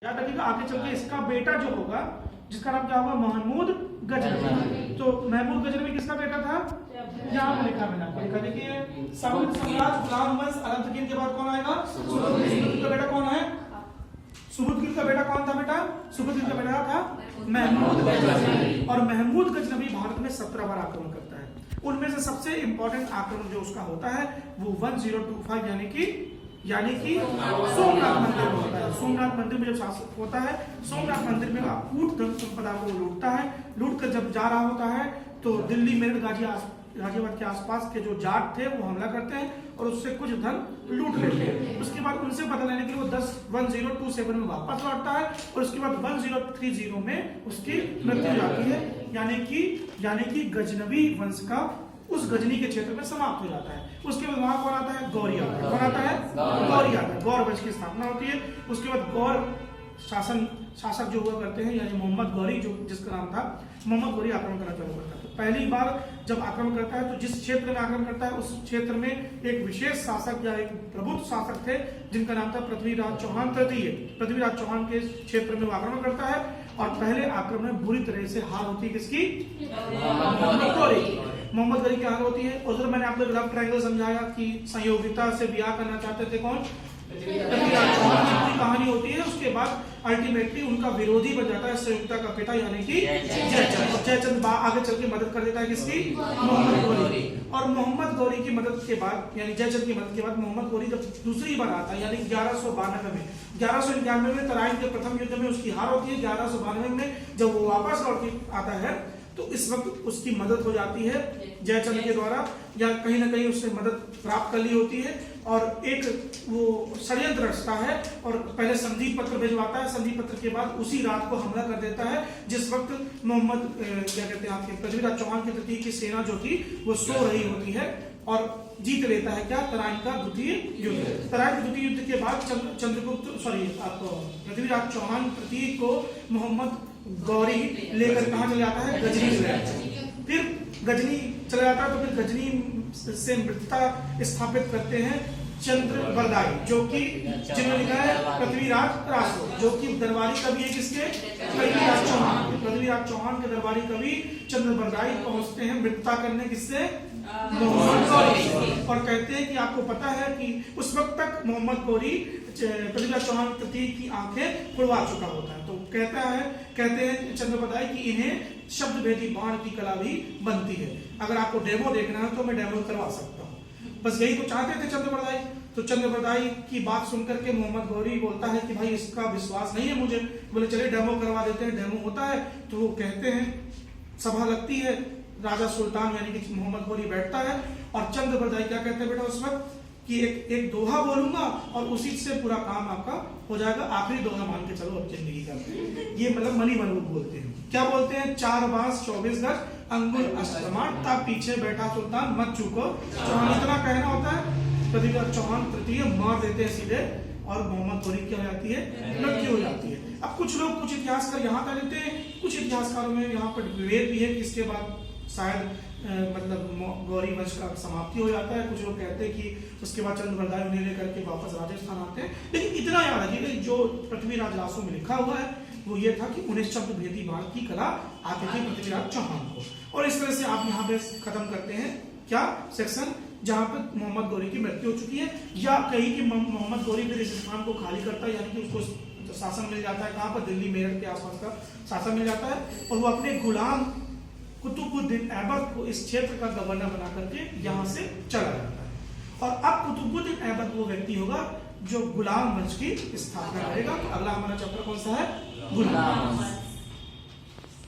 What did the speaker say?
याद रखिएगा आगे चल के इसका बेटा जो होगा जिसका नाम क्या होगा, महमूद गजनवी। तो महमूद गजनवी किसका बेटा था, यहाँ पे लिखा मैंने आपको लिखा, देखिए समुद्र सम्राट गुलाम वंश अरंतगीन के बाद कौन आएगा, सुबुद्दीन का बेटा कौन है, सुबुद्दीन का बेटा कौन था बेटा, सुबुद्दीन का बेटा था महमूद गजनवी। और महमूद गजनवी भारत में 17 बार आक्रमण करता है। उनमें से सबसे इंपॉर्टेंट आक्रमण जो उसका होता है वो 1025 यानी कि सोमनाथ मंदिर में होता है। सोमनाथ मंदिर में जब शासक होता है, सोमनाथ मंदिर में अकूट धन संपदा को लूटता है। लूट कर जब जा रहा होता है तो दिल्ली मेरठ गाजियाबाद के आसपास के जो जाट थे वो हमला करते हैं और उससे कुछ धन लूट लेते हैं। उसके बाद उनसे बदला लेने के लिए वो 1027 में वापस लौटता है और उसके बाद 1030 में उसकी मृत्यु हो जाती है। यानी कि गजनवी वंश का उस गजनी के क्षेत्र में समाप्त हो जाता है। उसके बाद वहां कौन आता है, गौरी आता है। कौन आता है, गौरी आता है। गौर वंश की स्थापना होती है। उसके बाद गौर शासक जो हुआ करते हैं यानी मोहम्मद गौरी, जो जिसका नाम था मोहम्मद गौरी, आक्रमण करना चालू करता है। तो पहली बार जब आक्रमण करता है तो जिस क्षेत्र में आक्रमण करता है उस क्षेत्र में एक विशेष शासक या एक प्रबुद्ध शासक थे जिनका नाम था पृथ्वीराज चौहान तृतीय। पृथ्वीराज चौहान के क्षेत्र में वो आक्रमण करता है और पहले आक्रमण में बुरी तरह से हार होती है किसकी, मोहम्मद गौरी की हार होती है। उधर मैंने आपको लव ट्रायंगल समझाया कि संयोगिता से ब्याह करना चाहते थे कौन, पृथ्वीराज चौहान की पूरी कहानी होती है। उसके बाद अल्टीमेटली उनका विरोधी बन जाता है संयुक्ता का पिता यानी कि जयचंद। जयचंद आगे चल के मदद कर देता है किसकी, मोहम्मद गौरी। और मोहम्मद गौरी की मदद के बाद यानी जयचंद की मदद के बाद मोहम्मद गौरी जब दूसरी बार आता है यानी 1191 में तराइन के प्रथम युद्ध में उसकी हार होती है। 1192 में जब वो वापस लौट के आता है तो इस वक्त उसकी मदद हो जाती है जयचंद के द्वारा, या कहीं ना कहीं उसने मदद प्राप्त कर ली होती है। और एक वो षड्यंत्र रचता है और पहले संधि पत्र भिजवाता है। संधि पत्र के बाद उसी रात को हमला कर देता है जिस वक्त मोहम्मद क्या कहते हैं आपके पृथ्वीराज चौहान की तृतीय की सेना जो थी वो सो रही होती है और जीत लेता है क्या, तराइन का द्वितीय युद्ध। तराइन के द्वितीय युद्ध के बाद पृथ्वीराज चौहान तृतीय को मोहम्मद गौरी लेकर कहाँ चले जाता है, गजनी चले जाता है। फिर गजनी चला जाता है तो फिर गजनी से मित्रता स्थापित करते हैं चंद्रबरदाई, जो कि जिन्होंने लिखा है पृथ्वीराज रासो, जो कि दरबारी कवि है किसके, पृथ्वीराज चौहान। पृथ्वीराज चौहान के दरबारी कवि चंद्रबरदाई पहुंचते हैं मित्रता करने किससे, मोहम्मद गौरी। और कहते हैं कि आपको पता है कि उस वक्त तक मोहम्मद गौरी पृथ्वीराज चौहान तृतीय की आंखें खुलवा चुका होता है। तो कहते हैं चंद्रबरदाई कि इन्हें शब्द भेदी बाण की कला भी बनती है। अगर आपको डेमो देखना है तो मैं डेमो करवा सकता हूँ। बस यही तो चाहते थे चंद्रबरदाई। तो चंद्रबरदाई की बात सुनकर के मोहम्मद गौरी बोलता है कि भाई इसका विश्वास नहीं है मुझे। बोले चले डेमो करवा देते हैं। डेमो होता है तो वो कहते हैं, सभा लगती है, राजा सुल्तान यानी कि मोहम्मद गौरी बैठता है और चंद्रबरदाई क्या कहते हैं बेटा उस वक्त कि एक दोहा बोलूंगा और उसी से पूरा काम आपका हो जाएगा। आखिरी दोहा मान के चलो अब जिंदगी का, ये मतलब मनी मनोज बोलते हैं। क्या बोलते हैं, 4 बांस 24 गज अंगुर अष्टमाण तब पीछे बैठा सुल्तान मत चूको चौहान। इतना कहना होता है। पृथ्वीराज चौहान तृतीय मार देते हैं सीधे और मोहम्मद गौरी क्या हो जाती है, मृत्यु हो जाती है। अब कुछ लोग कुछ इतिहासकार यहाँ का लेते हैं, कुछ इतिहासकारों में यहाँ पर विभेद भी है कि इसके बाद शायद मतलब गौरी वंश का समाप्ति हो जाता है। कुछ लोग कहते हैं कि उसके बाद चंद्रबरदाई उन्हें लेकर के वापस राजस्थान आते हैं। लेकिन इतना याद रखिए जो पृथ्वीराज रासो में लिखा हुआ है वो ये था कि उन्हें शब्द भेदी बाण की कला आती थी पृथ्वीराज चौहान को। और इस तरह से आप यहाँ पे खत्म करते हैं क्या सेक्शन, जहाँ पे मोहम्मद गौरी की मृत्यु हो चुकी है या कहीं कि मोहम्मद गौरी फिर इस स्थान को खाली करता है यानी कि उसको शासन मिल जाता है। कहाँ पर, दिल्ली मेरठ के आसपास का शासन मिल जाता है और वो अपने गुलाम कुतुबुद्दीन ऐबक को इस क्षेत्र का गवर्नर बना करके यहाँ से चला जाता है। और अब कुतुबुद्दीन ऐबक वो व्यक्ति होगा जो गुलाम वंश की स्थापना करेगा। तो अगला हमारा चैप्टर कौन सा है, गुलाम।